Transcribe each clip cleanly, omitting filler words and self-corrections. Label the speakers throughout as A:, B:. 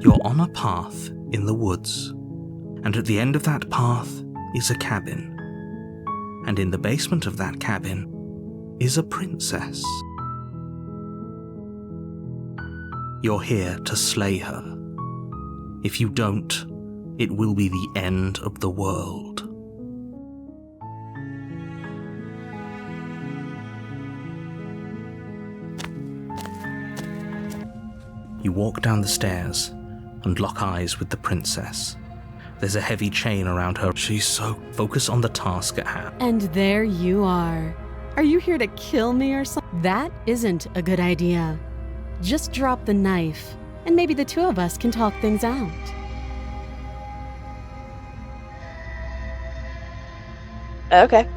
A: You're on a path in the woods, and at the end of that path is a cabin. And in the basement of that cabin is a princess. You're here to slay her. If you don't, it will be the end of the world. You walk down the stairs and lock eyes with the princess. There's a heavy chain around her. She's so focused on the task at hand.
B: And there you are. Are you here to kill me or something? That isn't a good idea. Just drop the knife, and maybe the two of us can talk things out.
C: Okay.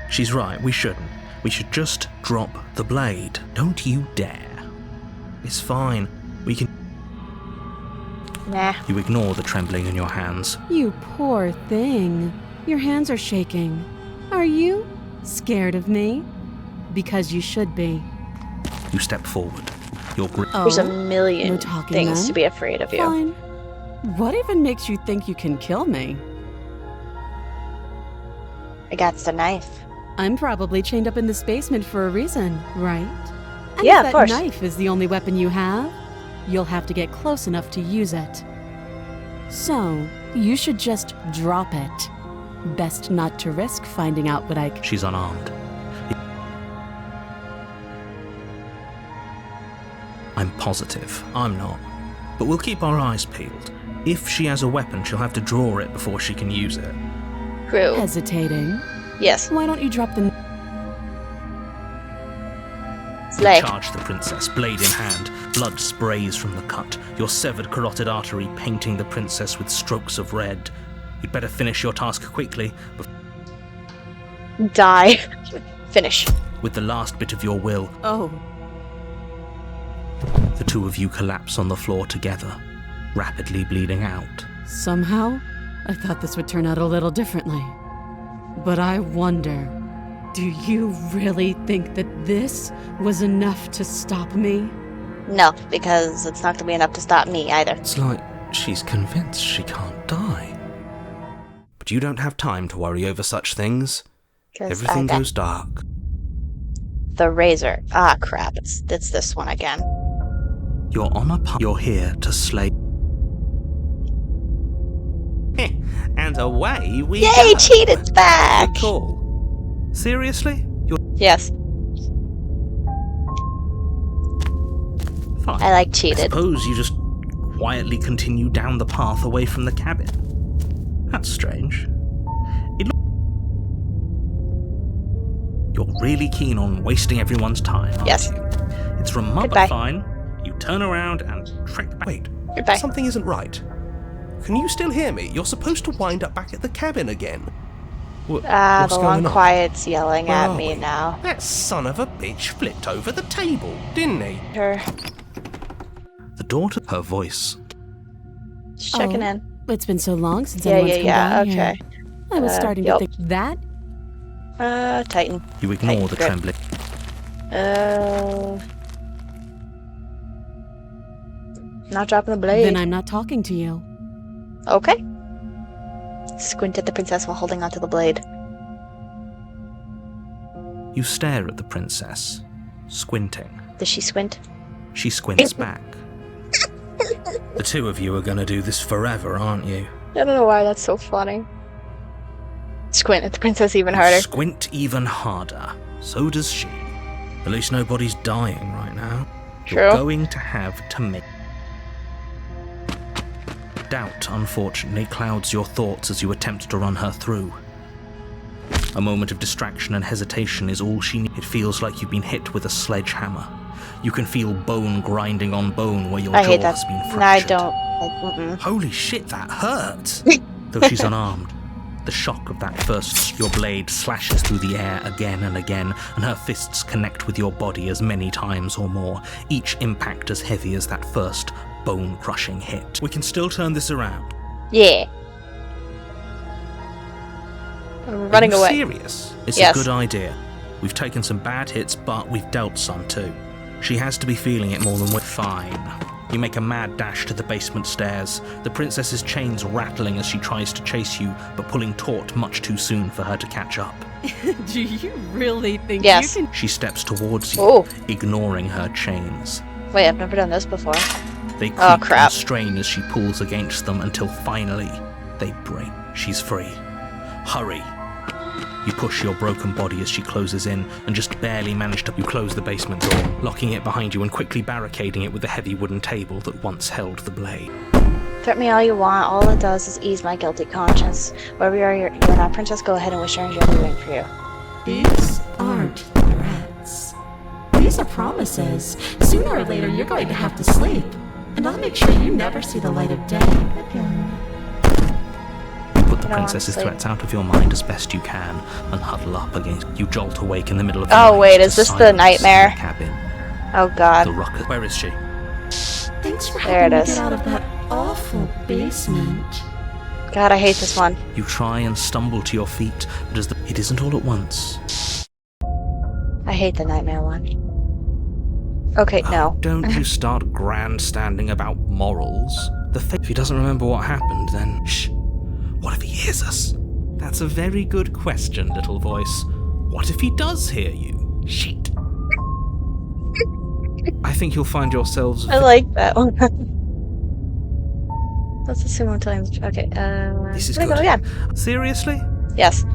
A: She's right, we shouldn't. We should just drop the blade. Don't you dare. It's fine. We can...
C: Nah.
A: You ignore the trembling in your hands.
B: You poor thing. Your hands are shaking. Are you scared of me? Because you should be.
A: You step forward. Your grip...
C: There's a million
B: no talking
C: things
B: then?
C: to be afraid of you.
B: Fine. What even makes you think you can kill me?
C: I got the knife.
B: I'm probably chained up in this basement for a reason, right? And
C: Yeah,
B: if
C: of course.
B: that knife is the only weapon you have, you'll have to get close enough to use it. So, you should just drop it. Best not to risk finding out what I...
A: She's unarmed. I'm positive. I'm not. But we'll keep our eyes peeled. If she has a weapon, she'll have to draw it before she can use it.
C: True.
B: Hesitating?
C: Yes.
B: Why don't you drop the...
C: Slay.
A: You charge the princess, blade in hand. Blood sprays from the cut, your severed carotid artery painting the princess with strokes of red. You'd better finish your task quickly,
C: Die. Finish.
A: with the last bit of your will.
B: Oh.
A: The two of you collapse on the floor together, rapidly bleeding out.
B: Somehow, I thought this would turn out a little differently. But I wonder, do you really think that this was enough to stop me?
C: No, because it's not going to be enough to stop me either.
A: It's like she's convinced she can't die. But you don't have time to worry over such things.
C: 'Cause
A: Everything
C: I got
A: goes dark.
C: the razor. Ah, crap. It's this one again.
A: You're on a path. You're here to slay. And away we
C: Yay,
A: go.
C: cheated's back!
A: Good call. Seriously? You're
C: Yes,
A: fine.
C: I like
A: I
C: cheated.
A: suppose you just quietly continue down the path away from the cabin. That's strange. You're really keen on wasting everyone's time, aren't
C: Yes.
A: you? It's remarkably
C: Goodbye.
A: fine. You turn around and track back.
D: Wait,
C: Goodbye.
D: something isn't right. Can you still hear me? You're supposed to wind up back at the cabin again.
C: Ah,
D: What's
C: the
D: going
C: one
D: on?
C: quiet's yelling
D: Where
C: at
D: are
C: me
D: we?
C: now.
D: That son of a bitch flipped over the table, didn't he?
C: Her.
A: The daughter, her voice.
C: Just checking
B: Oh.
C: in.
B: It's been so long since
C: Yeah,
B: anyone's come down
C: okay.
B: here. I was starting
C: yup.
B: to think that.
C: Titan.
A: You ignore
C: Tight
A: the
C: grip.
A: trembling.
C: Not dropping the blade.
B: Then I'm not talking to you.
C: Okay. Squint at the princess while holding onto the blade.
A: You stare at the princess, squinting.
C: Does she squint?
A: She squints back. The two of you are going to do this forever, aren't you?
C: I don't know why that's so funny. Squint at the princess even
A: You
C: harder.
A: squint even harder. So does she. At least nobody's dying right now. You're
C: True.
A: going to have to make... Doubt, unfortunately, clouds your thoughts as you attempt to run her through. A moment of distraction and hesitation is all she needs. It feels like you've been hit with a sledgehammer. You can feel bone grinding on bone where your
C: I
A: jaw
C: hate that.
A: has been
C: No, I
A: fractured.
C: don't.
A: Holy shit, that hurt! Though she's unarmed, the shock of that first, your blade slashes through the air again and again, and her fists connect with your body as many times or more, each impact as heavy as that first bone-crushing hit. We can still turn this around.
C: Yeah. I'm running
A: Are you
C: away.
A: serious? It's
C: Yes.
A: a good idea. We've taken some bad hits, but we've dealt some too. She has to be feeling it more than we're fine. You make a mad dash to the basement stairs, the princess's chains rattling as she tries to chase you, but pulling taut much too soon for her to catch up.
B: Do you really think
C: Yes.
B: you can...
A: She steps towards you,
C: Oh.
A: ignoring her chains.
C: Wait, I've never done this before.
A: They creak
C: Oh, crap.
A: and strain as she pulls against them until finally they break. She's free. Hurry. You push your broken body as she closes in and just barely manage to... You close the basement door, locking it behind you and quickly barricading it with the heavy wooden table that once held the blade.
C: Threat me all you want. All it does is ease my guilty conscience. Wherever you are, you're not princess. Go ahead and wish your angel waiting for you.
E: These aren't threats. These are promises. Sooner or later, you're going to have to sleep. And I'll make sure you never see the light of day again.
A: Put the
C: I don't want
A: princess's
C: to sleep.
A: threats out of your mind as best you can and huddle up against... You jolt awake in the middle of the
C: Oh,
A: night
C: wait,
A: to
C: is this the
A: silence
C: nightmare?
A: in the cabin.
C: Oh god.
A: The ruckus... Where is she?
E: Thanks for
C: There it
E: helping me
C: is.
E: get out of that awful basement.
C: God, I hate this one.
A: You try and stumble to your feet, but as it isn't all at once.
C: I hate the nightmare one. Okay, no.
A: Don't you start grandstanding about morals. If he doesn't remember what happened, then shh. What if he hears us? That's a very good question, little voice. What if he does hear you? Shit. I think you'll find yourselves...
C: I like that one. Let's assume I'm telling the truth. Okay,
A: This is
C: I'm gonna
A: good.
C: go again.
A: Seriously?
C: Yes.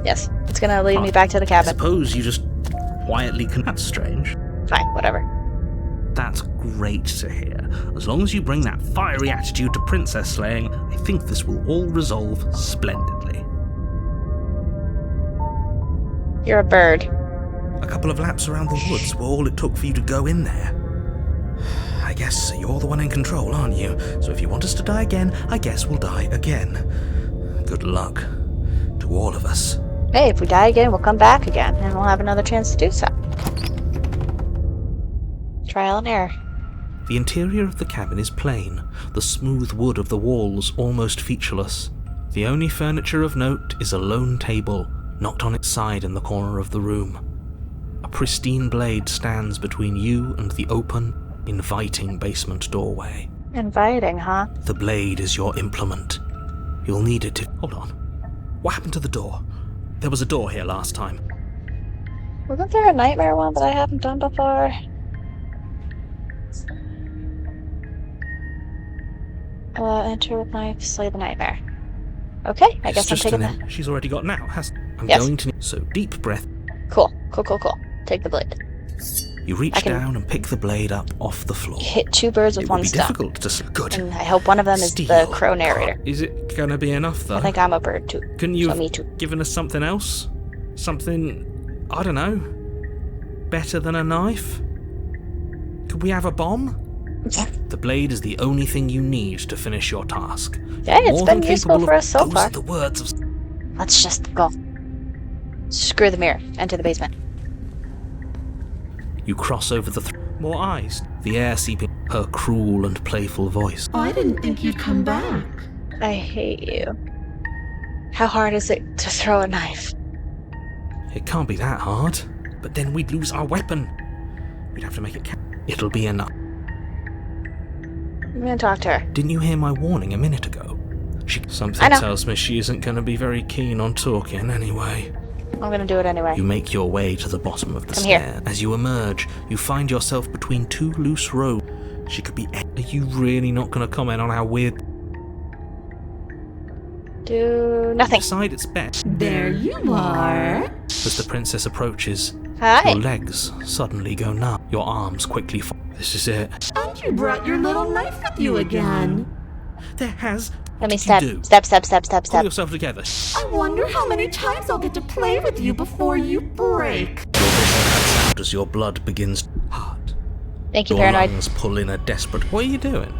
C: Yes. It's gonna lead me back to the
A: I
C: cabin.
A: suppose you just quietly can... That's strange.
C: Fine, whatever.
A: That's great to hear. As long as you bring that fiery attitude to princess slaying, I think this will all resolve splendidly.
C: You're a bird.
A: A couple of laps around the woods were all it took for you to go in there. I guess you're the one in control, aren't you? So if you want us to die again, I guess we'll die again. Good luck to all of us.
C: Hey, if we die again, we'll come back again, and we'll have another chance to do so. Trial and error.
A: The interior of the cabin is plain, the smooth wood of the walls almost featureless. The only furniture of note is a lone table, knocked on its side in the corner of the room. A pristine blade stands between you and the open, inviting basement doorway.
C: Inviting, huh?
A: The blade is your implement. You'll need it to... Hold on. What happened to the door? There was a door here last time.
C: Wasn't there a nightmare one that I haven't done before? Enter with knife, slay the nightmare. Okay, I guess I'm taking that.
A: She's already got now, I'm
C: Yes.
A: going to... So, deep breath.
C: Cool. Take the blade.
A: You
C: I
A: reach
C: can-
A: down and pick the blade up off the floor.
C: Hit two birds with
A: It will
C: one
A: be
C: stone.
A: difficult to... Good.
C: And I hope one of them is the
A: Steal.
C: crow narrator.
A: Is it gonna be enough, though?
C: I think I'm a bird too.
A: Couldn't you
C: So
A: have
C: me too.
A: given us something else? Something... I don't know. Better than a knife? Could we have a bomb? The blade is the only thing you need to finish your task.
C: Yeah, it's
A: More
C: been
A: than
C: useful
A: capable
C: for
A: of-
C: us so
A: those
C: far.
A: are the words of...
C: Let's just go. Screw the mirror. Enter the basement.
A: You cross over the... More eyes. The air seeping... Her cruel and playful voice.
E: I didn't think you'd come back.
C: I hate you. How hard is it to throw a knife?
A: It can't be that hard. But then we'd lose our weapon. We'd have to make it... It'll be enough.
C: I'm gonna talk to her.
A: Didn't you hear my warning a minute ago?
C: I
A: Something
C: know.
A: tells me she isn't going to be very keen on talking anyway.
C: I'm gonna do it anyway.
A: You make your way to the bottom of the
C: Come here.
A: stair. As you emerge, you find yourself between two loose ropes. She could be... Are you really not going to comment on how weird...
C: Do nothing.
A: Decide it's best.
E: There you are.
A: As the princess approaches,
C: Hi.
A: your legs suddenly go numb. Your arms quickly fall. This is it.
E: And you brought your little knife with you again.
A: There has...
C: Let me
A: What did
C: step.
A: you do?
C: Step.
A: Pull yourself together.
E: I wonder how many times I'll get to play with you before you break.
A: Your vision cuts out as your blood begins... Heart.
C: Thank you,
A: Your
C: paranoid.
A: lungs pull in a desperate... What are you doing?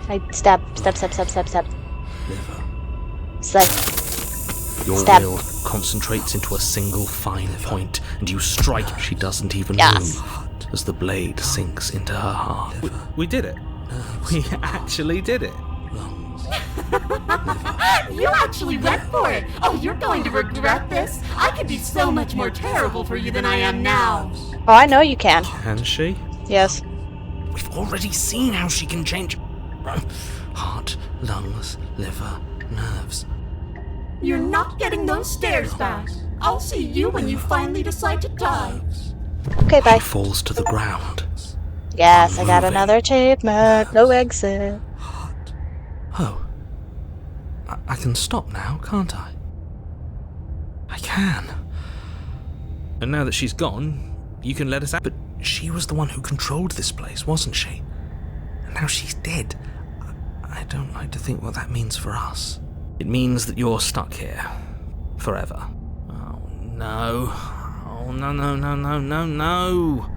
C: I step.
A: Liver.
C: Slay.
A: Your
C: Stab.
A: will concentrates into a single fine point, and you strike. She doesn't even
C: Yes.
A: move as the blade sinks into her heart. We did it. We actually did it.
E: You actually went for it. Oh, you're going to regret this. I could be so much more terrible for you than I am now.
C: Oh, I know you can.
A: Can she?
C: Yes.
A: We've already seen how she can change heart, lungs, liver, nerves.
E: You're not getting those stairs back. I'll see you when you finally decide to die.
C: Okay,
A: She
C: bye.
A: falls to the ground.
C: Yes, I got
A: Unmoving.
C: another achievement. No exit.
A: Oh. I can stop now, can't I? I can. And now that she's gone, you can let us out. But she was the one who controlled this place, wasn't she? And now she's dead. I don't like to think what that means for us. It means that you're stuck here. Forever. Oh, no. Oh, no, no, no, no, no, no.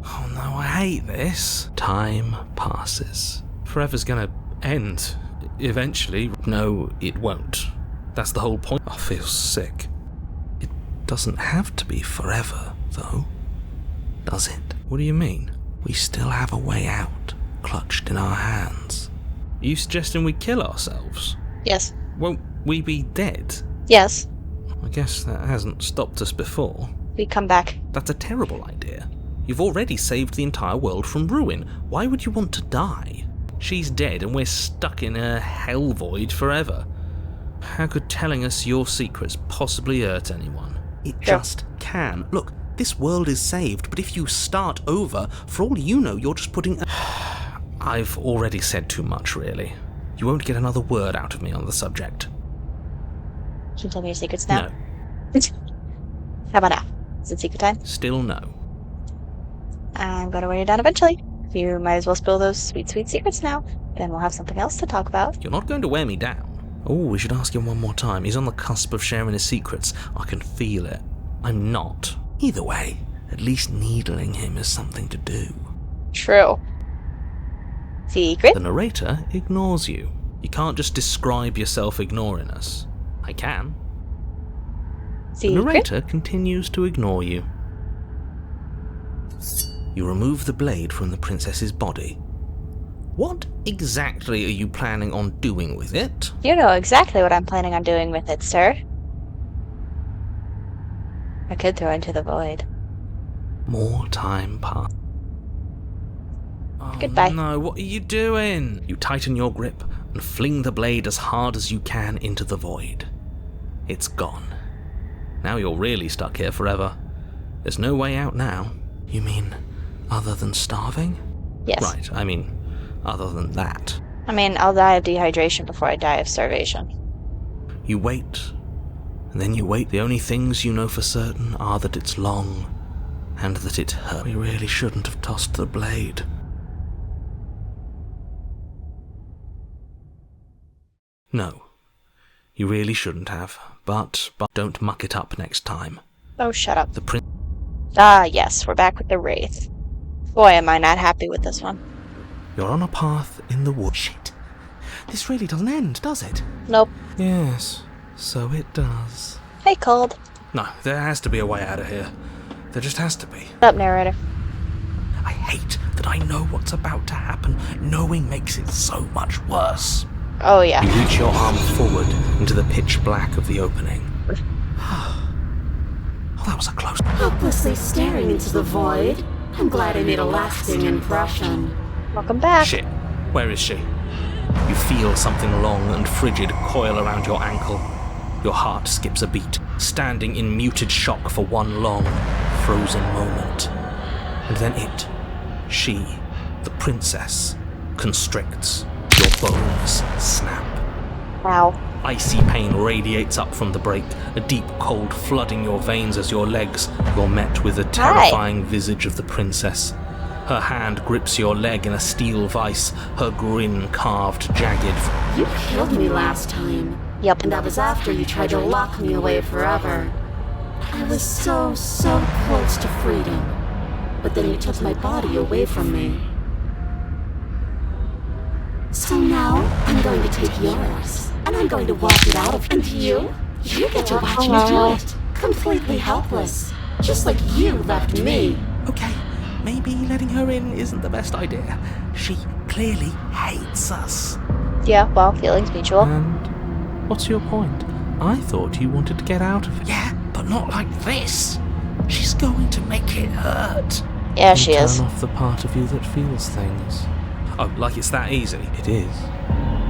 A: Oh, no, I hate this. Time passes. Forever's gonna end. Eventually. No, it won't. That's the whole point. I feel sick. It doesn't have to be forever, though. Does it? What do you mean? We still have a way out, clutched in our hands. Are you suggesting we kill ourselves?
C: Yes.
A: Won't we be dead?
C: Yes.
A: I guess that hasn't stopped us before.
C: We come back.
A: That's a terrible idea. You've already saved the entire world from ruin. Why would you want to die? She's dead and we're stuck in a hell void forever. How could telling us your secrets possibly hurt anyone? It just can. Look, this world is saved, but if you start over, for all you know, you're just putting... I've already said too much, really. You won't get another word out of me on the subject.
C: Can you tell me your secrets now?
A: No.
C: How about now? Is it secret time?
A: Still no.
C: I'm gonna wear you down eventually. You might as well spill those sweet, sweet secrets now. Then we'll have something else to talk about.
A: You're not going to wear me down. Oh, we should ask him one more time. He's on the cusp of sharing his secrets. I can feel it. I'm not. Either way, at least needling him is something to do.
C: True. Secret?
A: The narrator ignores you. You can't just describe yourself ignoring us. I can. The
C: Secret?
A: narrator continues to ignore you. You remove the blade from the princess's body. What exactly are you planning on doing with it?
C: You know exactly what I'm planning on doing with it, sir. I could throw it into the void.
A: More time passes. Oh,
C: Goodbye.
A: No, what are you doing? You tighten your grip and fling the blade as hard as you can into the void. It's gone. Now you're really stuck here forever. There's no way out now. You mean, other than starving?
C: Yes.
A: Right, I mean, other than that.
C: I mean, I'll die of dehydration before I die of starvation.
A: You wait, and then you wait. The only things you know for certain are that it's long, and that it hurt. We really shouldn't have tossed the blade. No, you really shouldn't have, but don't muck it up next time.
C: Oh, shut up.
A: The prince...
C: Ah, yes, we're back with the Wraith. Boy, am I not happy with this one.
A: You're on a path in the woods. Shit. This really doesn't end, does it?
C: Nope.
A: Yes, so it does.
C: Hey, Cold.
A: No, there has to be a way out of here. There just has to be.
C: Shut up, narrator.
A: I hate that I know what's about to happen. Knowing makes it so much worse.
C: Oh, yeah.
A: You reach your arm forward into the pitch black of the opening. Oh, that was a close...
E: Helplessly staring into the void. I'm glad I made a lasting impression.
C: Welcome back.
A: Shit. Where is she? You feel something long and frigid coil around your ankle. Your heart skips a beat, standing in muted shock for one long, frozen moment. And then she, the princess, constricts. Your bones snap.
C: Wow.
A: Icy pain radiates up from the break, a deep cold flooding your veins as you're met with the terrifying visage of the princess. Her hand grips your leg in a steel vice, her grin carved jagged.
E: You killed me last time.
C: Yep.
E: And that was after you tried to lock me away forever. I was so close to freedom. But then you took my body away from me. So now, I'm going to take yours, and I'm going to walk it out of... And you get to watch me do it, completely helpless, just like you left me.
A: Okay, maybe letting her in isn't the best idea. She clearly hates us.
C: Yeah, well, feelings mutual.
A: And what's your point? I thought you wanted to get out of it. Yeah, but not like this. She's going to make it hurt.
C: Yeah, she is.
D: Turn off the part of you that feels things.
A: Oh, like it's that easy?
D: It is.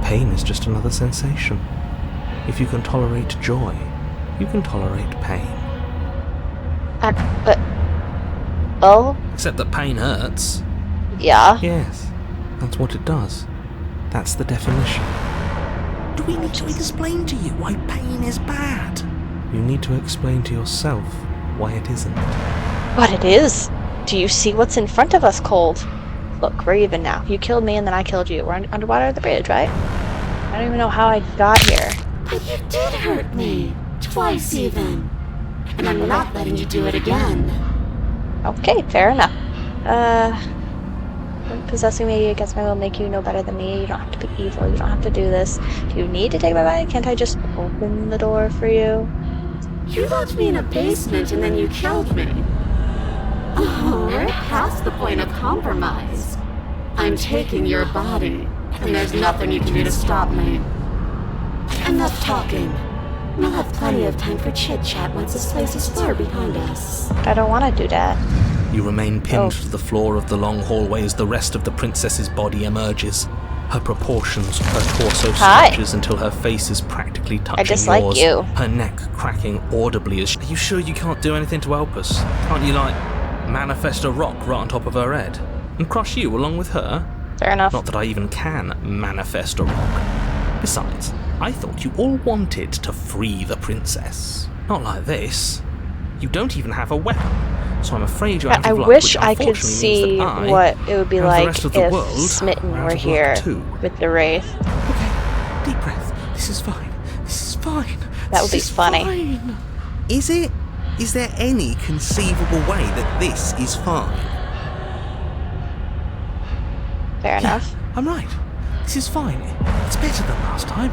D: Pain is just another sensation. If you can tolerate joy, you can tolerate pain.
C: But... Well,
A: Except that pain hurts.
C: yeah.
D: Yes, that's what it does. That's the definition.
A: Do we need to explain to you why pain is bad?
D: You need to explain to yourself why it isn't.
C: But it is. Do you see what's in front of us, Cold? Look, we're even now. You killed me and then I killed you. We're underwater at the bridge, right? I don't even know how I got here.
E: But you did hurt me. Twice even. And I'm not letting you do it again.
C: Okay, fair enough. Possessing me against my will make you no better than me. You don't have to be evil. You don't have to do this. Do you need to take my body? Can't I just open the door for you?
E: You left me in a basement and then you killed me. Oh, we're past the point of compromise. I'm taking your body, and there's nothing you can do to stop me. Enough talking. We'll have plenty of time for chit-chat once this place is far behind us.
C: I don't want to do that.
A: You remain pinned to the floor of the long hallway as the rest of the princess's body emerges. Her proportions, her torso stretches until her face is practically touching
C: I dislike
A: yours.
C: you.
A: Her neck cracking audibly as... Are you sure you can't do anything to help us? Can't you, like, manifest a rock right on top of her head? And crush you along with her?
C: Fair enough.
A: Not that I even can manifest a rock. Besides, I thought you all wanted to free the princess. Not like this. You don't even have a weapon, so I'm afraid you're out
C: I
A: of luck,
C: wish
A: which
C: I could
A: unfortunately
C: see
A: means that I
C: what it would be
A: and the
C: like
A: rest of the
C: if
A: world
C: Smitten
A: are out
C: were
A: of luck
C: here
A: too.
C: with the Wraith.
A: Okay, deep breath. This is fine. This is fine.
C: That would be funny.
A: Fine. Is it? Is there any conceivable way that this is fine?
C: Fair enough.
A: I'm right. This is fine. It's better than last time.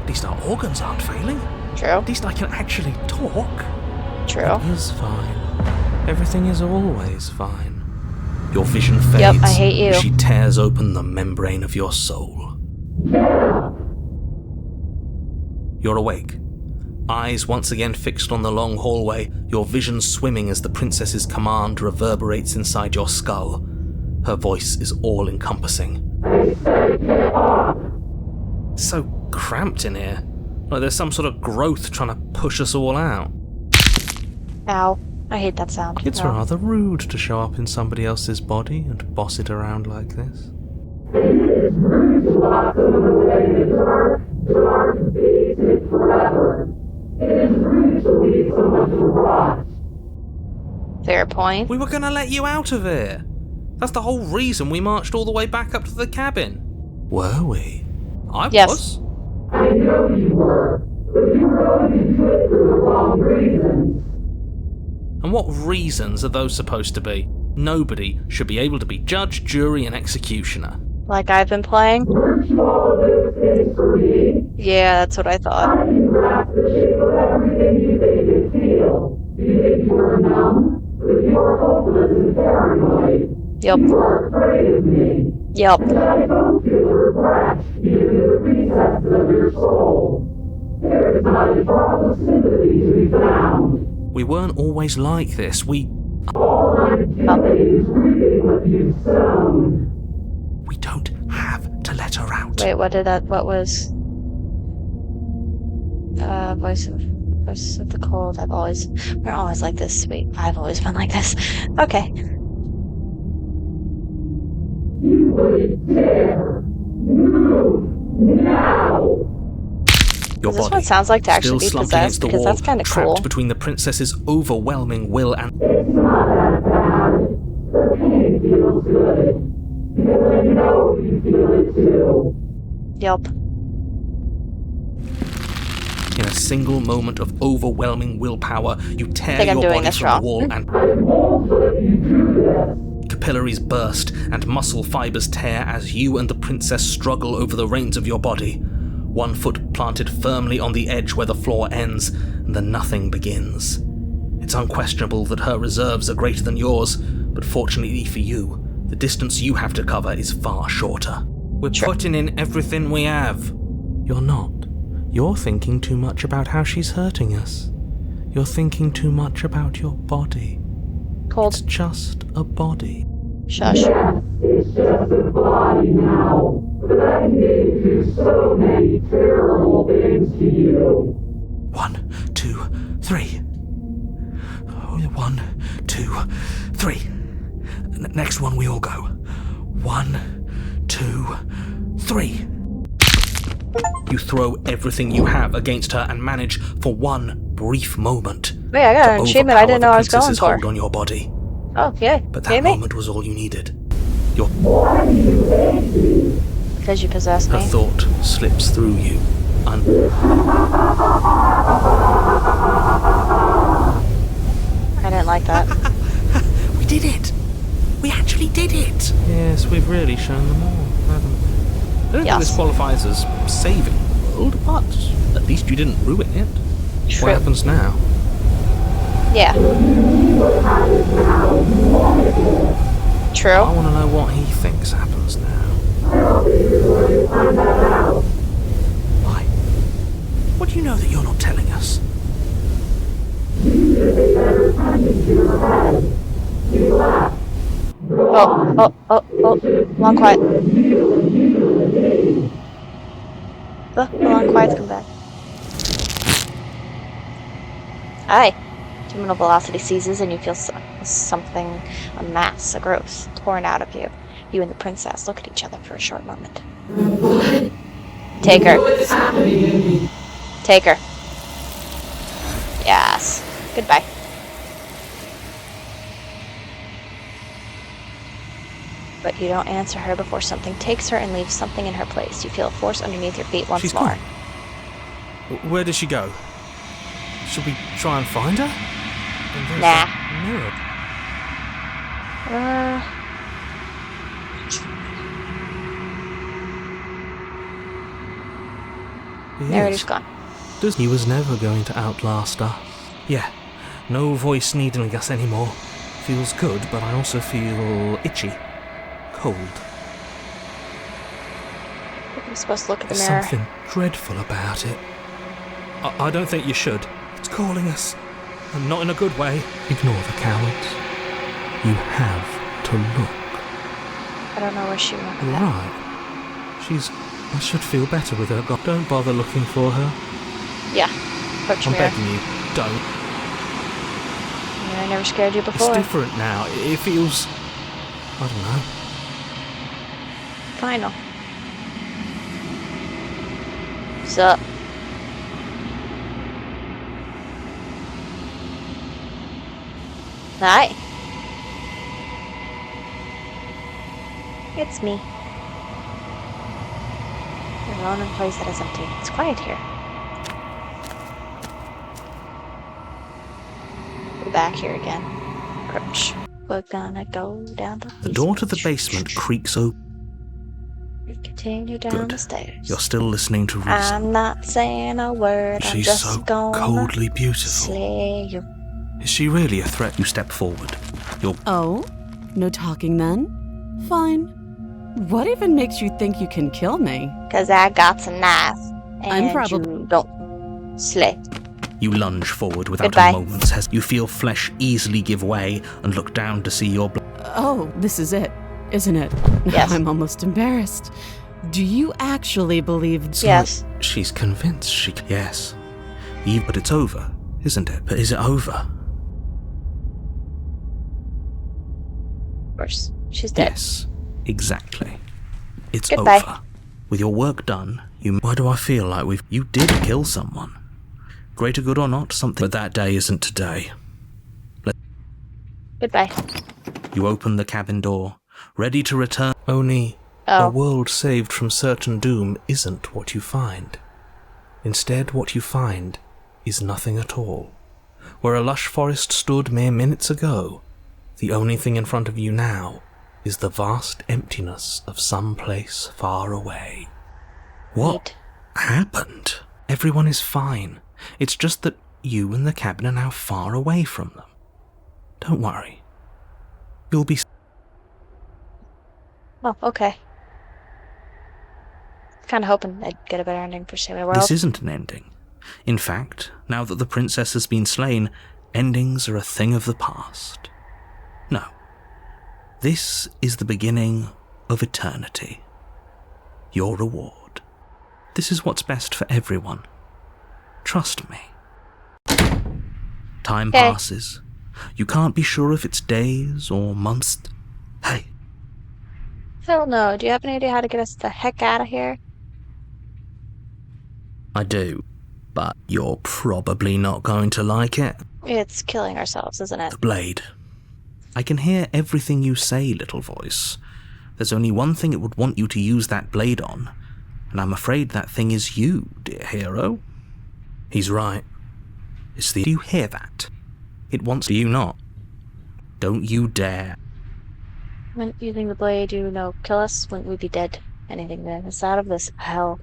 A: At least our organs aren't failing.
C: True.
A: At least I can actually talk.
C: True.
D: It is fine. Everything is always fine.
A: Your vision fades.
C: Yep, I hate you.
A: As she tears open the membrane of your soul. You're awake. Eyes once again fixed on the long hallway, your vision swimming as the princess's command reverberates inside your skull. Her voice is all-encompassing. So cramped in here. Like there's some sort of growth trying to push us all out.
C: Ow. I hate that sound.
D: It's
C: No.
D: rather rude to show up in somebody else's body and boss it around like this.
C: Fair point.
A: We were gonna let you out of here. That's the whole reason we marched all the way back up to the cabin.
D: Were we?
A: I
C: Yes.
A: was.
F: I know you were, but you were going into it for the wrong reasons.
A: And what reasons are those supposed to be? Nobody should be able to be judge, jury, and executioner.
C: Like I've been playing?
F: Weren't you all of those things for me?
C: Yeah, that's what I thought.
F: I can grasp the shape of everything you think you feel. You think you were numb, but you are hopeless and paranoid.
C: Yep.
F: You are afraid of me.
C: Yep.
F: And I don't feel regret, even in the recesses of your soul. There is not a drop of sympathy to be found.
A: We weren't always like this.
F: All I'm doing is reaping what you've sown.
A: We don't have to let her out.
C: Wait, what was... Voice of the cold. We're always like this. Wait, I've always been like this. Okay.
F: You wouldn't dare. Move now.
A: Your
C: Is this
A: body,
C: what it sounds like to actually
A: still
C: be
A: slumping
C: possessed?
A: against the
C: Because
A: wall,
C: that's kind of
A: trapped
C: cool.
A: between the princess's overwhelming will and...
F: It's not that bad. The pain feels good. Because I know you feel it too.
C: Yep.
A: In a single moment of overwhelming willpower, you tear
C: think I'm
A: your
C: doing
A: body
C: this
A: from
C: wrong.
A: the wall and...
F: I won't let you do this.
A: Capillaries burst and muscle fibers tear as you and the princess struggle over the reins of your body. One foot planted firmly on the edge where the floor ends, and the nothing begins. It's unquestionable that her reserves are greater than yours, but fortunately for you, the distance you have to cover is far shorter. We're putting in everything we have.
D: You're not. You're thinking too much about how she's hurting us. You're thinking too much about your body. It's
C: Cold.
D: just a body.
C: Shush.
F: It's just a body now, but I can do so many terrible things to you.
D: 1, 2, 3. 1, 2, 3. Next one, we all go. 1, 2, 3. You throw everything you have against her and manage for one brief moment
C: Wait, I got an
D: to
C: achievement I didn't know
D: overpower
C: I was
D: the
C: going
D: princess's
C: for.
D: hold on your body.
C: Oh, yay.
D: But
C: Yay
D: that
C: me.
D: moment was all you needed. Your
C: Because you possessed
D: her
C: me.
D: thought slips through you.
C: I didn't like that.
D: We did it! We actually did it! Yes, we've really shown them all, haven't we? I don't think this
C: Yes.
D: qualifies as saving the world, but at least you didn't ruin it.
C: True.
D: What happens now?
C: Yeah. True.
D: I want to know what he thinks happens now. Why? What do you know that you're not telling us?
C: Oh. Long quiet. The long quiet's come back. Aye. Terminal velocity ceases and you feel something, a mass, a growth, pouring out of you. You and the princess look at each other for a short moment. Take her. Take her. Yes. Goodbye. But you don't answer her before something takes her and leaves something in her place. You feel a force underneath your feet once
D: She's
C: more.
D: gone. Where does she go? Should we try and find her? And there's
C: Nah.
D: that mirror.
C: There it is gone.
D: He was never going to outlast us. Yeah, no voice needling us anymore. Feels good, but I also feel itchy. Cold.
C: I'm supposed to look at the
D: There's
C: mirror.
D: something dreadful about it. I don't think you should. It's calling us. And not in a good way. Ignore the cowards. You have to look.
C: I don't know where she went with that.
D: Right. I should feel better with her. God, don't bother looking for her.
C: Yeah. Approach
D: I'm
C: mirror.
D: begging you, don't.
C: I never scared you before.
D: It's different now. It feels... I don't know.
C: Final. Sup? Hi. It's me. You're alone in a place that is empty. It's quiet here. We're back here again. Approach. We're gonna go down
D: The door to the basement creaks open.
C: Continue down
D: Good.
C: the stairs.
D: You're still listening to reason.
C: I'm not saying a word. I'm
D: She's
C: just
D: so
C: gonna
D: coldly beautiful.
C: slay you.
D: Is she really a threat? You step forward. You're...
B: Oh? No talking then? Fine. What even makes you think you can kill me?
C: Cause I got some knife. And
B: I'm probably-
C: you don't slay.
D: You lunge forward without
C: Goodbye.
D: a moment's hesitation. You feel flesh easily give way and look down to see your blood.
B: Oh, this is it, isn't it?
C: Yes.
B: I'm almost embarrassed. Do you actually believe...
C: Yes.
D: She's convinced she... Yes. But it's over, isn't it? But is it over?
C: Of course. She's dead.
D: Yes, exactly. It's
C: Goodbye.
D: over. With your work done, Why do I feel like we've... You did kill someone. Greater good or not, something... But that day isn't today.
C: Goodbye.
D: You open the cabin door, ready to return. Only a world saved from certain doom isn't what you find. Instead, what you find is nothing at all. Where a lush forest stood mere minutes ago, the only thing in front of you now is the vast emptiness of some place far away. What happened? Everyone is fine. It's just that you and the cabin are now far away from them. Don't worry. You'll be...
C: Oh, okay. Kind of hoping I'd get a better ending for Saving the World.
D: This isn't an ending.
A: In fact, now that the princess has been slain, endings are a thing of the past. No. This is the beginning of eternity. Your reward. This is what's best for everyone. Trust me. Time passes. You can't be sure if it's days or months. Hey.
C: Hell no. Do you have any idea how to get us the heck out of here?
A: I do, but you're probably not going to like it.
C: It's killing ourselves, isn't it?
A: The blade. I can hear everything you say, little voice. There's only one thing it would want you to use that blade on, and I'm afraid that thing is you, dear hero. He's right. It's the... Do you hear that? It wants... Do you not? Don't you dare.
C: Wouldn't using the blade, kill us? Wouldn't we be dead? Anything to get us out of this hell.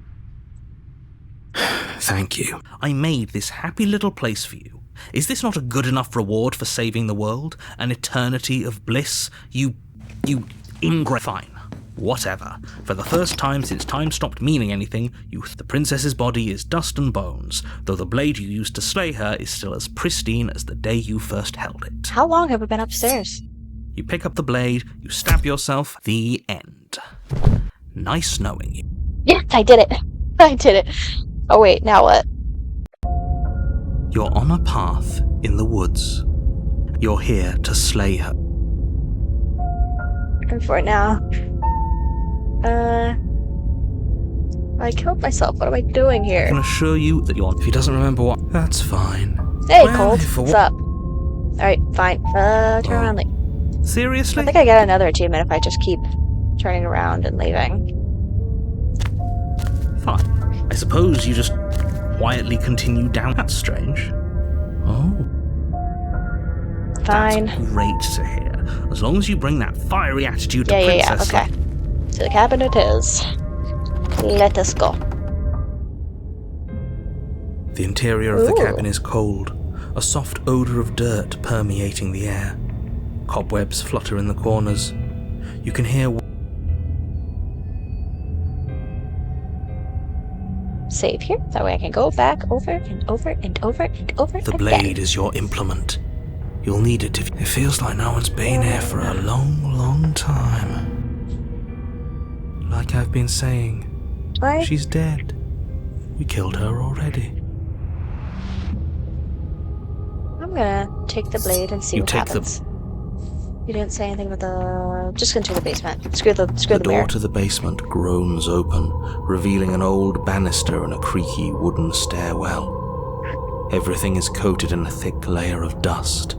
A: Thank you. I made this happy little place for you. Is this not a good enough reward for saving the world? An eternity of bliss? You ingrate. Fine. Whatever. For the first time since time stopped meaning anything, the princess's body is dust and bones, though the blade you used to slay her is still as pristine as the day you first held it.
C: How long have we been upstairs?
A: You pick up the blade, you stab yourself, the end. Nice knowing you.
C: Yes, I did it! I did it! Oh wait, now what?
A: You're on a path in the woods. You're here to slay her.
C: And for now. I killed myself. What am I doing
A: I
C: here?
A: can assure you that if he doesn't remember what... That's fine.
C: Hey,
A: Well,
C: Cold.
A: for
C: What's up? Alright, fine. Turn around.
A: Seriously?
C: I think I get another achievement if I just keep turning around and leaving.
A: Fine. I suppose you just quietly continue down. That's strange. Oh.
C: Fine.
A: That's great to hear. As long as you bring that fiery attitude to
C: Yeah,
A: Princess...
C: okay. To the cabin it is. Let us go.
A: The interior of the
C: Ooh.
A: cabin is cold, a soft odour of dirt permeating the air. Cobwebs flutter in the corners. You can hear...
C: Save here. That way I can go back over and over and over and over
A: The
C: again.
A: blade is your implement. You'll need it if... It feels like no one's been here for a long, long time. Like I've been saying,
C: Right?
A: she's dead. We killed her already.
C: I'm gonna take the blade and see
A: You
C: what
A: take
C: happens. You didn't say anything with the... Just go into the basement. Screw the
A: The door
C: mirror.
A: to the basement groans open, revealing an old banister and a creaky wooden stairwell. Everything is coated in a thick layer of dust,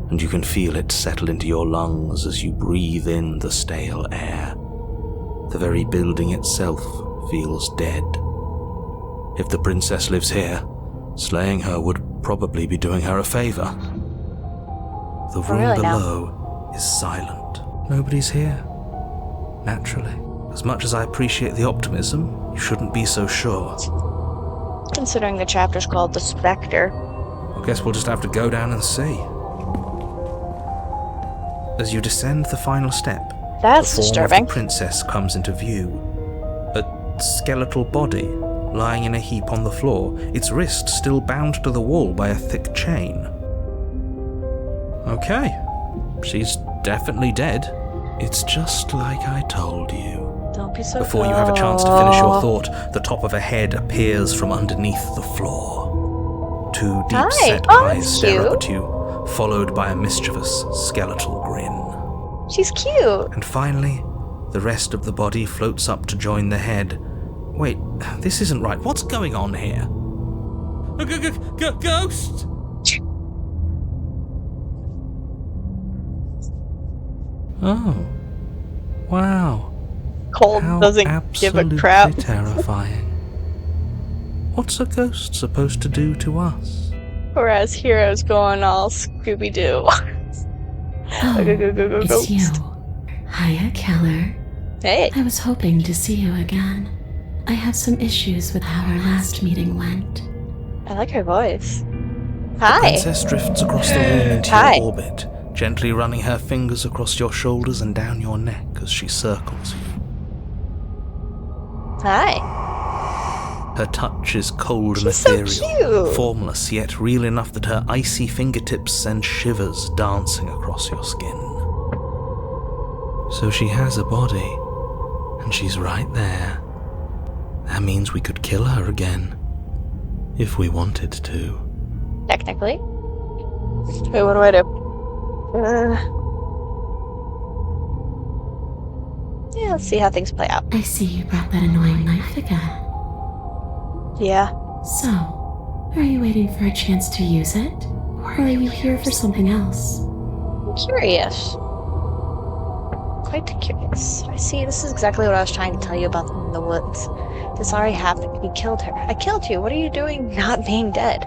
A: and you can feel it settle into your lungs as you breathe in the stale air. The very building itself feels dead. If the princess lives here, slaying her would probably be doing her a favor. The room
C: really now?
A: below is silent. Nobody's here. Naturally. As much as I appreciate the optimism, you shouldn't be so sure.
C: Considering the chapter's called The Spectre.
A: I guess we'll just have to go down and see. As you descend the final step,
C: That's
A: the form
C: disturbing.
A: of the princess comes into view. A skeletal body lying in a heap on the floor, its wrist still bound to the wall by a thick chain. Okay, she's definitely dead. It's just like I told you.
C: Don't be so
A: Before you have a chance to finish your thought, the top of a head appears from underneath the floor. Two deep-set
C: Hi.
A: eyes stare up
C: Cute.
A: at you, followed by a mischievous skeletal grin.
C: She's cute.
A: And finally, the rest of the body floats up to join the head. Wait, this isn't right. What's going on here? A ghost? Oh. Wow.
C: Cold
A: How
C: doesn't give a crap.
A: absolutely terrifying. What's a ghost supposed to do to us?
C: Whereas Hero's going all Scooby-Doo.
E: Oh,
C: Go,
E: it's you. Hiya, Keller.
C: Hey.
E: I was hoping to see you again. I have some issues with how our last meeting went.
C: I like her voice.
A: The
C: Hi.
A: princess drifts across the room into
C: Hi.
A: your orbit, gently running her fingers across your shoulders and down your neck as she circles you.
C: Hi.
D: Her touch is cold and
C: She's so
D: ethereal,
C: cute.
D: formless yet real enough that her icy fingertips send shivers dancing across your skin. So she has a body, and she's right there. That means we could kill her again, if we wanted to.
C: Technically. Wait, what do I do? Yeah, let's see how things play out.
E: I see you brought that annoying knife again.
C: Yeah.
E: So, are you waiting for a chance to use it? Or are you here for something else?
C: I'm curious. Quite curious. I see, this is exactly what I was trying to tell you about them in the woods. This already happened. You killed her. I killed you. What are you doing not being dead?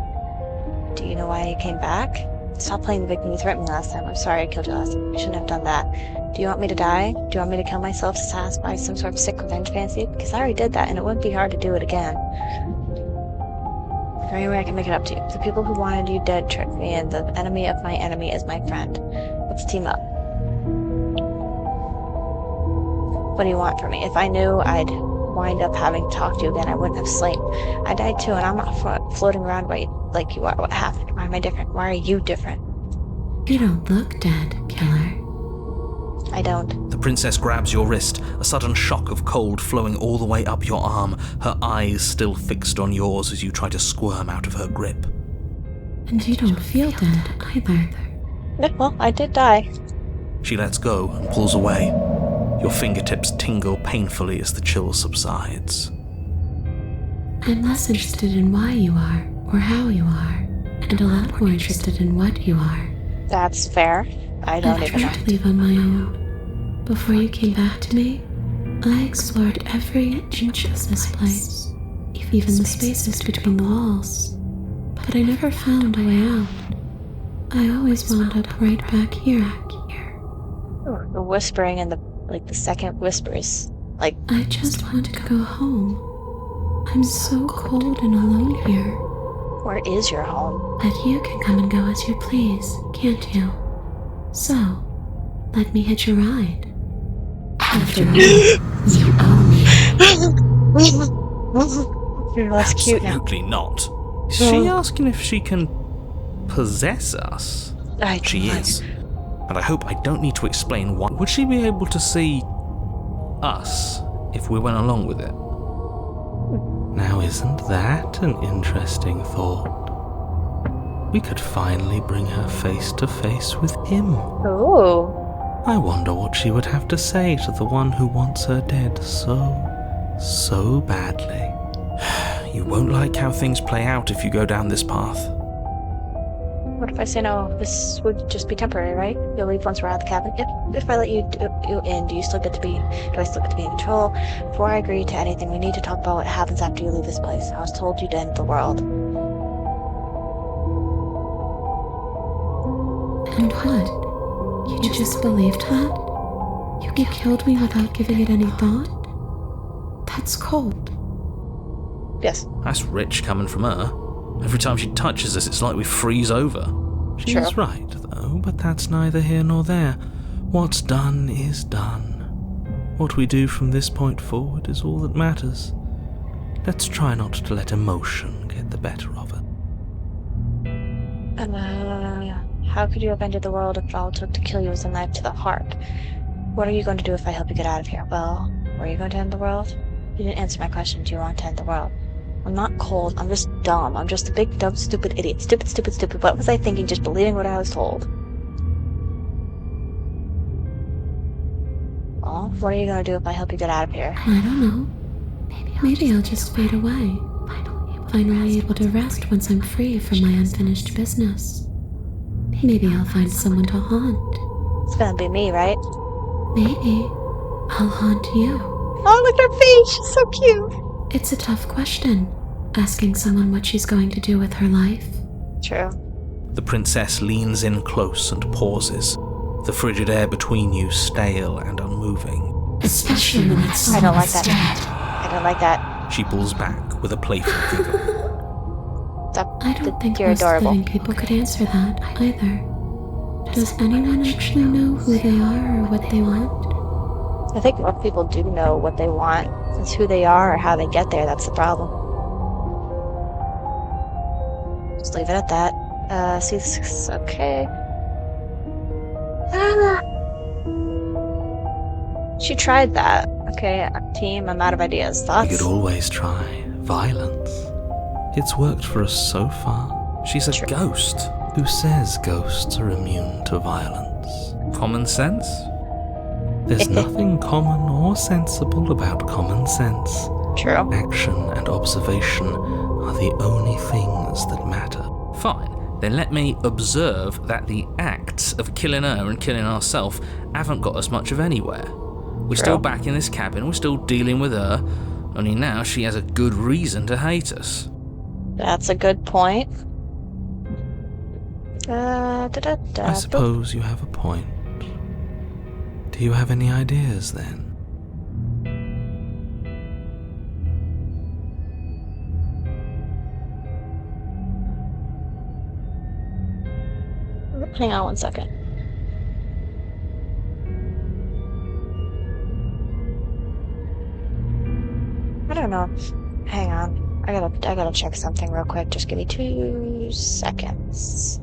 C: Do you know why you came back? Stop playing the victim you threatened me last time. I'm sorry I killed you last time. I shouldn't have done that. Do you want me to die? Do you want me to kill myself to satisfy some sort of sick revenge fancy? Because I already did that, and it wouldn't be hard to do it again. Is there any way I can make it up to you? The people who wanted you dead tricked me, and the enemy of my enemy is my friend. Let's team up. What do you want from me? If I knew I'd wind up having to talk to you again, I wouldn't have slain. I died too, and I'm not floating around like you are. What happened? Why am I different? Why are you different?
E: You don't look dead, killer.
C: I don't.
D: The princess grabs your wrist, a sudden shock of cold flowing all the way up your arm, her eyes still fixed on yours as you try to squirm out of her grip.
E: And you don't feel dead either.
C: Well, I did die.
D: She lets go and pulls away. Your fingertips tingle painfully as the chill subsides.
E: I'm less interested in why you are, or how you are, and a lot more interested in what you are.
C: That's fair. I don't
E: I've
C: even know.
E: tried to leave on my own. Before you came back to me, I explored every inch of this place, even the spaces between the walls. But I never found a way out. I always wound up right back here.
C: Ooh, the whispering and the second whispers.
E: I just want to go home. I'm so cold and alone here.
C: Where is your home?
E: But you can come and go as you please, can't you? So, let me hitch a ride. After all, you owe me.
C: You're less cute now.
D: Absolutely not. Is she asking if she can possess us? She is. And I hope I don't need to explain why. Would she be able to see us if we went along with it? Now, isn't that an interesting thought? We could finally bring her face to face with him.
C: Ooh.
D: I wonder what she would have to say to the one who wants her dead so badly. You won't like how things play out if you go down this path.
C: What if I say no? This would just be temporary, right? You'll leave once we're out of the cabin. If I let you in, do I still get to be in control? Before I agree to anything, we need to talk about what happens after you leave this place. I was told you'd end the world.
E: And what? You just believed that? You killed me without giving it any thought? That's cold.
C: Yes.
D: That's rich coming from her. Every time she touches us, it's like we freeze over. She's right, though, but that's neither here nor there. What's done is done. What we do from this point forward is all that matters. Let's try not to let emotion get the better of it.
C: How could you have ended the world if all it took to kill you was a knife to the heart? What are you going to do if I help you get out of here? Well, were you going to end the world? You didn't answer my question. Do you want to end the world? I'm not cold. I'm just dumb. I'm just a big, dumb, stupid idiot. Stupid. What was I thinking just believing what I was told? Well, what are you going to do if I help you get out of here?
E: I don't know. Maybe I'll just fade away. Finally able to rest once I'm free from my unfinished business. Maybe I'll find someone to haunt.
C: It's gonna be me, right?
E: Maybe I'll haunt you.
C: Oh, look at her face! She's so cute!
E: It's a tough question, asking someone what she's going to do with her life.
C: True.
D: The princess leans in close and pauses, the frigid air between you stale and unmoving.
E: Especially when it's
C: I don't like that.
E: dead.
C: I don't like that.
D: She pulls back with a playful giggle.
E: I don't think
C: you're
E: most
C: adorable.
E: living people could answer that either. Does anyone actually know who they are or what they want?
C: I think most people do know what they want. It's who they are or how they get there that's the problem. Just leave it at that. See, this is okay. She tried that. Okay, team, I'm out of ideas.
D: We
C: Thoughts?
D: could always try violence. It's worked for us so far. She's a ghost. Who says ghosts are immune to violence?
A: Common sense?
D: There's nothing common or sensible about common sense.
C: True.
D: Action and observation are the only things that matter.
A: Fine. Then let me observe that the acts of killing her and killing ourselves haven't got us much of anywhere. We're still back in this cabin, we're still dealing with her, only now she has a good reason to hate us.
C: That's a good point.
D: I suppose you have a point. Do you have any ideas then?
C: Hang on one second. I don't know. Hang on. I gotta check something real quick. Just give me 2 seconds.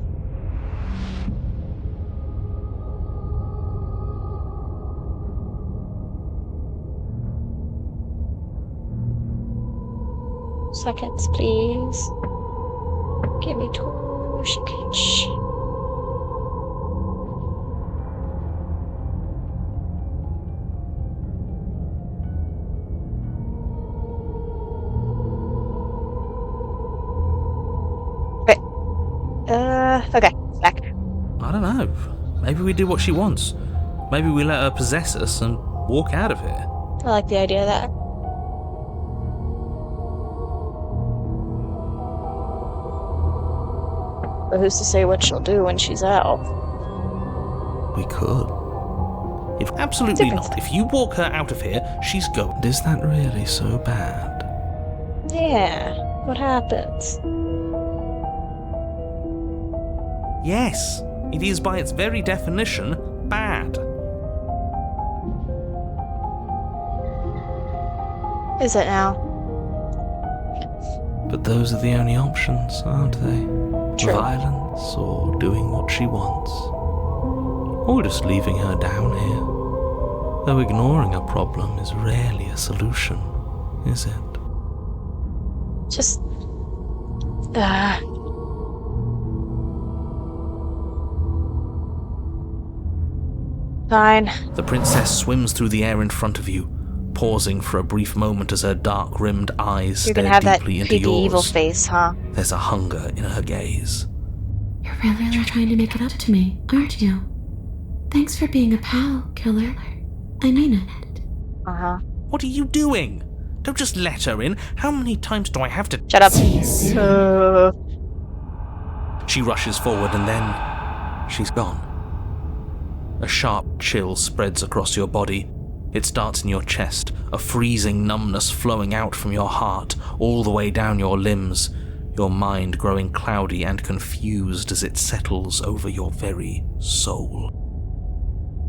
C: Seconds, please. Give me 2 seconds. Okay, back.
A: I don't know. Maybe we do what she wants. Maybe we let her possess us and walk out of here.
C: I like the idea of that. But who's to say what she'll do when she's out?
D: We could.
A: Absolutely not. If you walk her out of here, she's going.
D: Is that really so bad?
C: Yeah. What happens?
A: Yes, it is by its very definition bad.
C: Is it now?
D: But those are the only options, aren't they?
C: True.
D: Violence or doing what she wants. Or just leaving her down here. Though ignoring a problem is rarely a solution, is it?
C: Just... Fine.
A: The princess swims through the air in front of you, pausing for a brief moment as her dark-rimmed eyes
C: You're
A: stare
C: gonna have that
A: deeply into
C: creepy
A: yours.
C: evil face, huh?
A: There's a hunger in her gaze.
B: You're really trying to make it up to me, aren't you? Thanks for being a pal, killer. I mean it.
C: Uh-huh.
A: What are you doing? Don't just let her in. How many times do I have to...
C: Shut up.
A: She rushes forward and then... she's gone. A sharp chill spreads across your body. It starts in your chest, a freezing numbness flowing out from your heart, all the way down your limbs, your mind growing cloudy and confused as it settles over your very soul.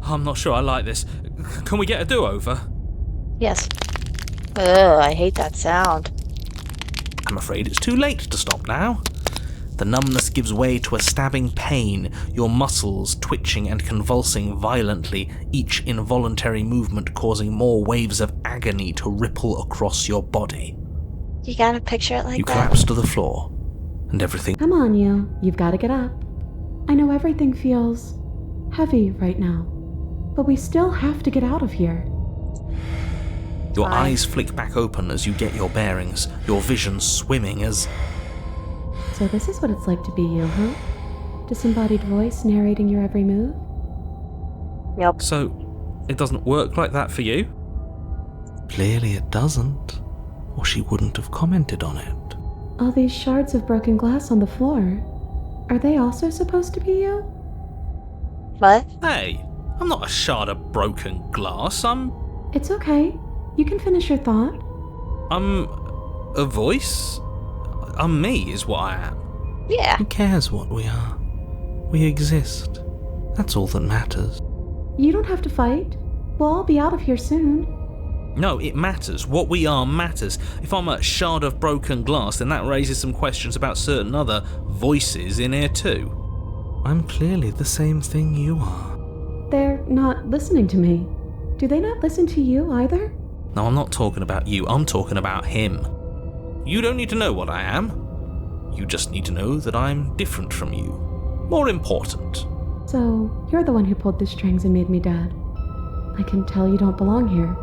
A: I'm not sure I like this. Can we get a do-over?
C: Yes. Ugh, I hate that sound.
A: I'm afraid it's too late to stop now. The numbness gives way to a stabbing pain, your muscles twitching and convulsing violently, each involuntary movement causing more waves of agony to ripple across your body.
C: You gotta picture it like
A: You
C: that?
A: collapse to the floor, and everything...
B: Come on, you've got to get up. I know everything feels heavy right now, but we still have to get out of here.
A: Your eyes flick back open as you get your bearings, your vision swimming as...
B: So this is what it's like to be you, huh? Disembodied voice narrating your every move?
C: Yep.
A: So, it doesn't work like that for you?
D: Clearly it doesn't, or she wouldn't have commented on it.
B: All these shards of broken glass on the floor, are they also supposed to be you?
C: What?
A: Hey, I'm not a shard of broken glass,
B: It's okay. You can finish your thought.
A: I'm a voice? I'm me, is what I am.
C: Yeah.
D: Who cares what we are? We exist. That's all that matters.
B: You don't have to fight. We'll all be out of here soon.
A: No, it matters. What we are matters. If I'm a shard of broken glass, then that raises some questions about certain other voices in here too.
D: I'm clearly the same thing you are.
B: They're not listening to me. Do they not listen to you either?
A: No, I'm not talking about you. I'm talking about him. You don't need to know what I am. You just need to know that I'm different from you. More important.
B: So, you're the one who pulled the strings and made me dead. I can tell you don't belong here.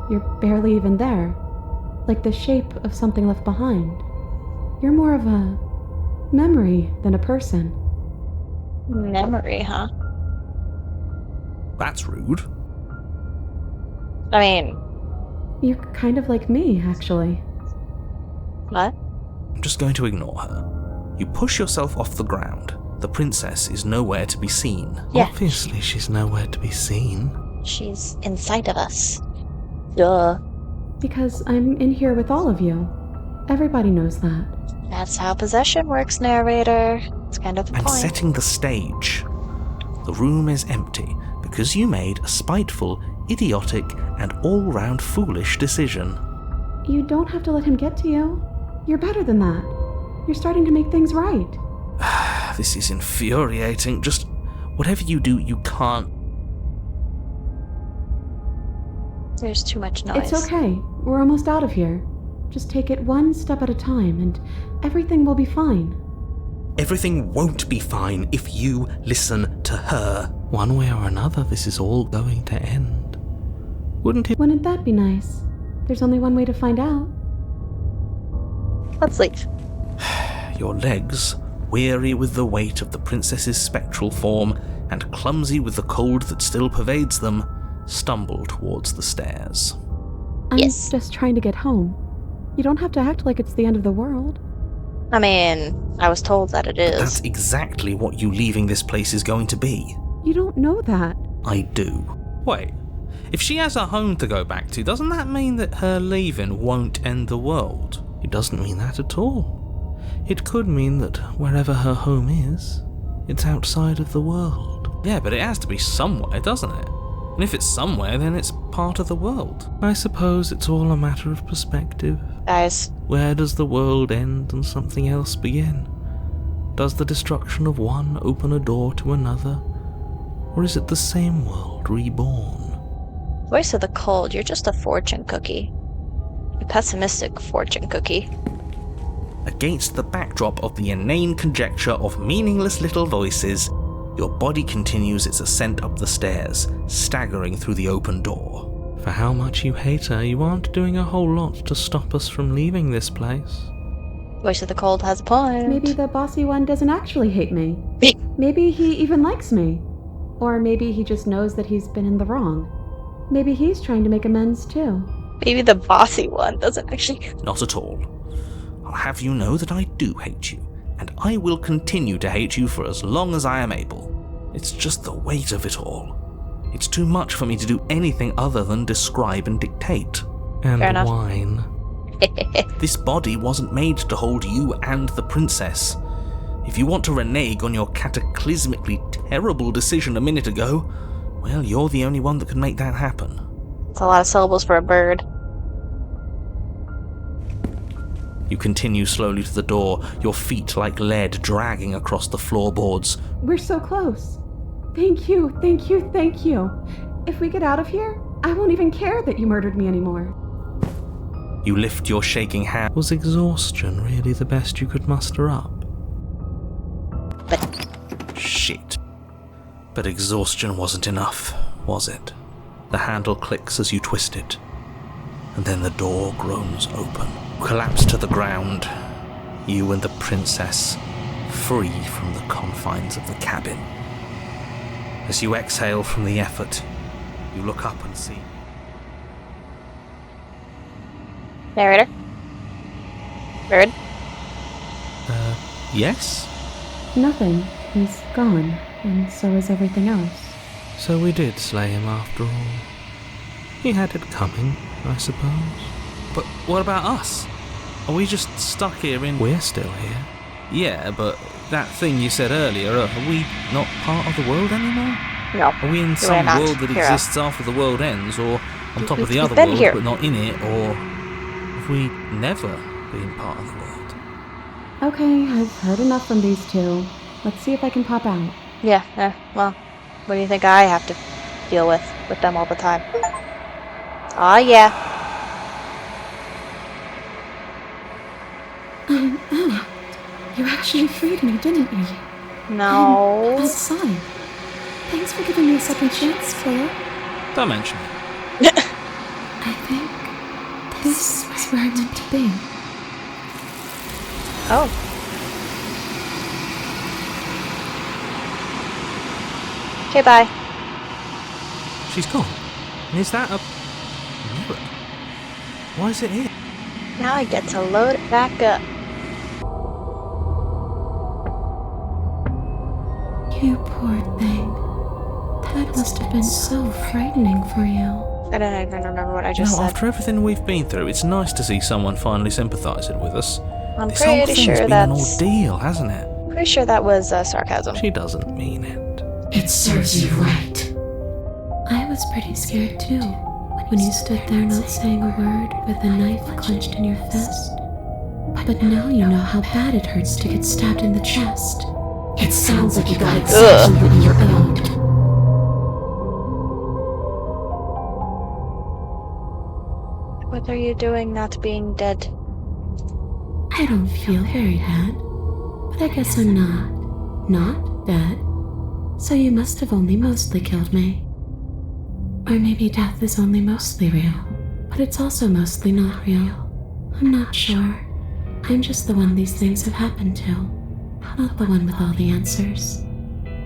B: You're barely even there. Like the shape of something left behind. You're more of a memory than a person.
C: Memory, huh?
A: That's rude.
C: I mean...
B: You're kind of like me, actually.
C: What?
A: I'm just going to ignore her. You push yourself off the ground. The princess is nowhere to be seen.
C: Yeah.
D: Obviously, she's nowhere to be seen.
C: She's inside of us. Duh.
B: Because I'm in here with all of you. Everybody knows that.
C: That's how possession works, narrator. It's kind of the
A: And
C: point.
A: setting the stage. The room is empty because you made a spiteful, idiotic, and all-round foolish decision.
B: You don't have to let him get to you. You're better than that. You're starting to make things right.
A: This is infuriating. Just whatever you do, you can't.
C: There's too much noise.
B: It's okay. We're almost out of here. Just take it one step at a time and everything will be fine.
A: Everything won't be fine if you listen to her.
D: One way or another, this is all going to end. Wouldn't it?
B: Wouldn't that be nice? There's only one way to find out.
C: Let's leave.
A: Your legs, weary with the weight of the princess's spectral form and clumsy with the cold that still pervades them, stumble towards the stairs.
B: I'm
C: Yes.
B: just trying to get home. You don't have to act like it's the end of the world.
C: I mean, I was told that it is.
A: That's exactly what you leaving this place is going to be.
B: You don't know that.
A: I do. Wait, if she has a home to go back to, doesn't that mean that her leaving won't end the world?
D: It doesn't mean that at all. It could mean that wherever her home is, it's outside of the world.
A: Yeah, but it has to be somewhere, doesn't it? And if it's somewhere, then it's part of the world.
D: I suppose it's all a matter of perspective.
C: Guys,
D: Where does the world end and something else begin? Does the destruction of one open a door to another? Or is it the same world reborn?
C: voice of the cold, you're just a fortune cookie. A pessimistic fortune cookie.
A: Against the backdrop of the inane conjecture of meaningless little voices, your body continues its ascent up the stairs, staggering through the open door.
D: For how much you hate her, you aren't doing a whole lot to stop us from leaving this place.
C: Voice of the cold has a point.
B: Maybe the bossy one doesn't actually hate me. Maybe he even likes me. Or maybe he just knows that he's been in the wrong. Maybe he's trying to make amends too.
C: Maybe the bossy one doesn't actually...
A: Not at all. I'll have you know that I do hate you, and I will continue to hate you for as long as I am able. It's just the weight of it all. It's too much for me to do anything other than describe and dictate.
D: And
C: Fair enough.
D: whine.
A: This body wasn't made to hold you and the princess. If you want to renege on your cataclysmically terrible decision a minute ago, well, you're the only one that can make that happen.
C: It's a lot of syllables for a bird.
A: You continue slowly to the door, your feet like lead dragging across the floorboards.
B: We're so close. Thank you, thank you, thank you. If we get out of here, I won't even care that you murdered me anymore.
A: You lift your shaking hand.
D: Was exhaustion really the best you could muster up?
A: Shit. But exhaustion wasn't enough, was it? The handle clicks as you twist it, and then the door groans open. Collapse to the ground, you and the princess, free from the confines of the cabin. As you exhale from the effort, you look up and see...
C: Narrator? Bird?
A: Yes?
B: Nothing. He's gone, and so is everything else.
D: So we did slay him after all. He had it coming, I suppose.
A: But what about us? Are we just stuck here in...
D: We're still here.
A: Yeah, but that thing you said earlier, are we not part of the world anymore?
C: No.
A: Are we in
C: you
A: some
C: are not,
A: world that
C: hero.
A: exists after the world ends, or on top of the
C: We've
A: other
C: been
A: world
C: here.
A: but not in it, or have we never been part of the world?
B: Okay, I've heard enough from these two. Let's see if I can pop out.
C: Yeah, well, what do you think I have to deal with them all the time? Aw, yeah.
B: I'm out. You actually freed me, didn't you?
C: No.
B: I'm outside. Thanks for giving me a second chance, Philip.
A: Don't mention it.
B: I think this is where I'm meant to be.
C: Oh. Okay, bye.
A: She's gone. And is that a mirror? Why is it here?
C: Now I get to load it back up.
B: You poor thing. That must have been so frightening for you.
C: I don't even remember what I
A: You
C: just
A: know,
C: said.
A: after everything we've been through, it's nice to see someone finally sympathising with us.
C: I'm
A: This whole
C: pretty
A: thing's
C: sure
A: been an
C: that's...
A: ordeal, hasn't it?
C: Pretty sure that was sarcasm.
A: She doesn't mean it.
E: It serves you right.
B: I was pretty scared too, when you stood there not saying a word with a knife clenched in your fist. But now you know how bad it hurts to get stabbed in the chest.
E: It sounds like you got exactly what you're owed.
C: What are you doing not being dead?
B: I don't feel very bad, but I guess I'm not dead. So you must have only mostly killed me. Or maybe death is only mostly real, but it's also mostly not real. I'm not sure. I'm just the one these things have happened to, not the one with all the answers.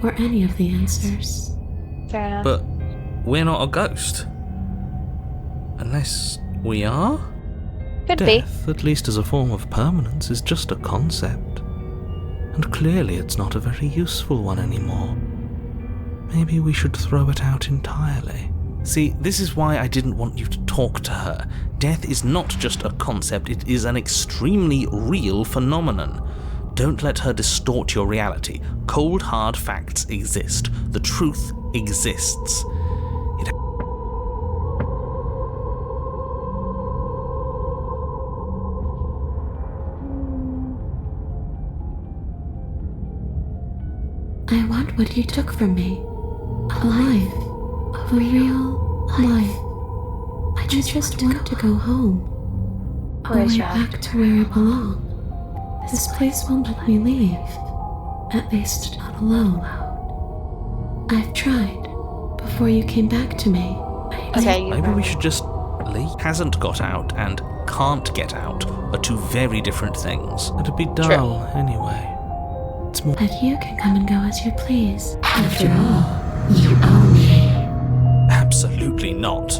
B: Or any of the answers.
C: Fair enough.
A: But we're not a ghost. Unless we are?
C: Could be.
A: Death, at least as a form of permanence, is just a concept. And clearly it's not a very useful one anymore. Maybe we should throw it out entirely. See, this is why I didn't want you to talk to her. Death is not just a concept, it is an extremely real phenomenon. Don't let her distort your reality. Cold, hard facts exist. The truth exists.
B: I want what you took from me. A life. A real life. I just want to go home. All the way back to where I belong. This place won't let me leave. At least not alone. I've tried. Before you came back to me.
A: Maybe we should just leave. Hasn't got out and can't get out are two very different things. It'd be dull anyway. It's more.
B: But you can come and go as you please.
E: After all, you own me.
A: Absolutely not.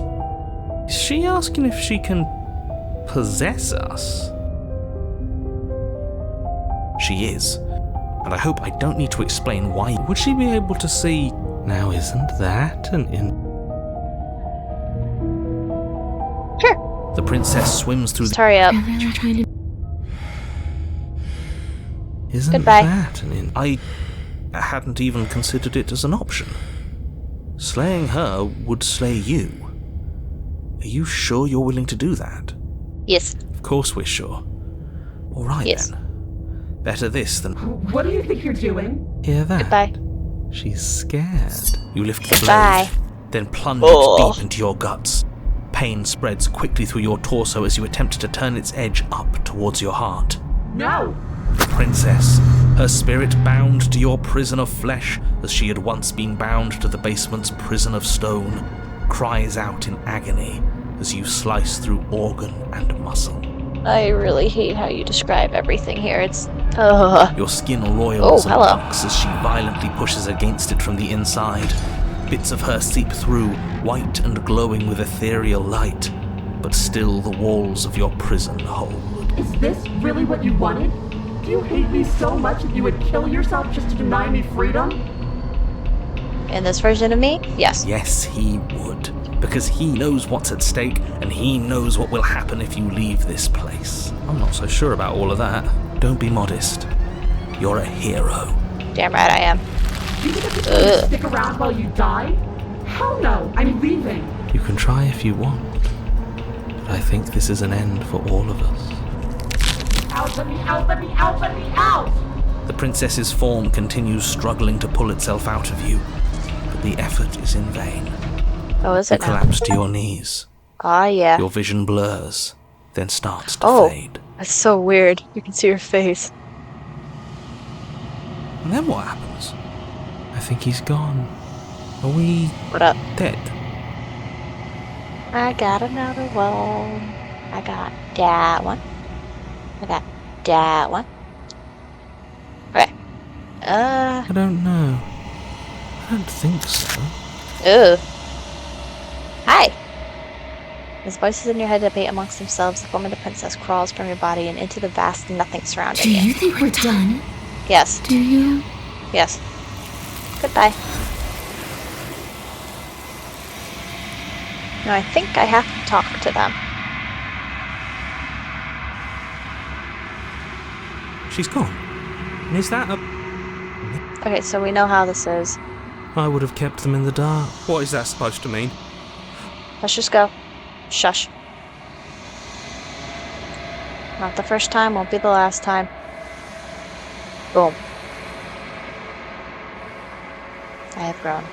A: Is she asking if she can possess us? She is. And I hope I don't need to explain why. Would she be able to see... Now isn't that an
C: Sure.
A: The princess swims through the...
C: Hurry up.
B: You're really trying to...
A: Isn't
C: Goodbye.
A: that an I hadn't even considered it as an option. Slaying her would slay you. Are you sure you're willing to do that?
C: Yes.
A: Of course we're sure. All right
C: Yes.
A: then. Better this than...
F: What do you think you're doing?
A: Hear that?
C: Goodbye.
A: She's scared. You lift the
C: Goodbye.
A: blade, then plunge
C: Oh.
A: it deep into your guts. Pain spreads quickly through your torso as you attempt to turn its edge up towards your heart.
F: No!
A: The princess, her spirit bound to your prison of flesh as she had once been bound to the basement's prison of stone, cries out in agony as you slice through organ and muscle.
C: I really hate how you describe everything here. It's...
A: Your skin roils and
C: hello.
A: bucks as she violently pushes against it from the inside. Bits of her seep through, white and glowing with ethereal light, but still the walls of your prison hold.
F: Is this really what you wanted? Do you hate me so much that you would kill yourself just to deny me freedom?
C: In this version of me? Yes.
A: Yes, he would. Because he knows what's at stake, and he knows what will happen if you leave this place. I'm not so sure about all of that. Don't be modest. You're a hero.
C: Damn right I am.
F: You think I'm just going to stick around while you die? Hell no, I'm leaving.
D: You can try if you want, but I think this is an end for all of us.
F: Out, let me out, let me out, let me out!
A: The princess's form continues struggling to pull itself out of you, but the effort is in vain.
C: Oh, is
A: You
C: it now?
A: collapse to your knees.
C: Ah, yeah.
A: Your vision blurs, then starts to fade.
C: That's so weird. You can see her face.
A: And then what happens?
D: I think he's gone. Are we
C: What up?
D: dead?
C: I got another one. I got that one. I got that one. Okay.
D: I don't know. I don't think so.
C: Ugh. Hi. As voices in your head debate amongst themselves, the form of the princess crawls from your body and into the vast nothing surrounding
E: Do
C: you.
E: you think we're done?
C: Yes.
E: Do you?
C: Yes. Goodbye. Now I think I have to talk to them.
A: She's gone. And is that a...
C: Okay, so we know how this is.
D: I would have kept them in the dark.
A: What is that supposed to mean?
C: Let's just go. Shush. Not the first time, won't be the last time. Boom. I have grown.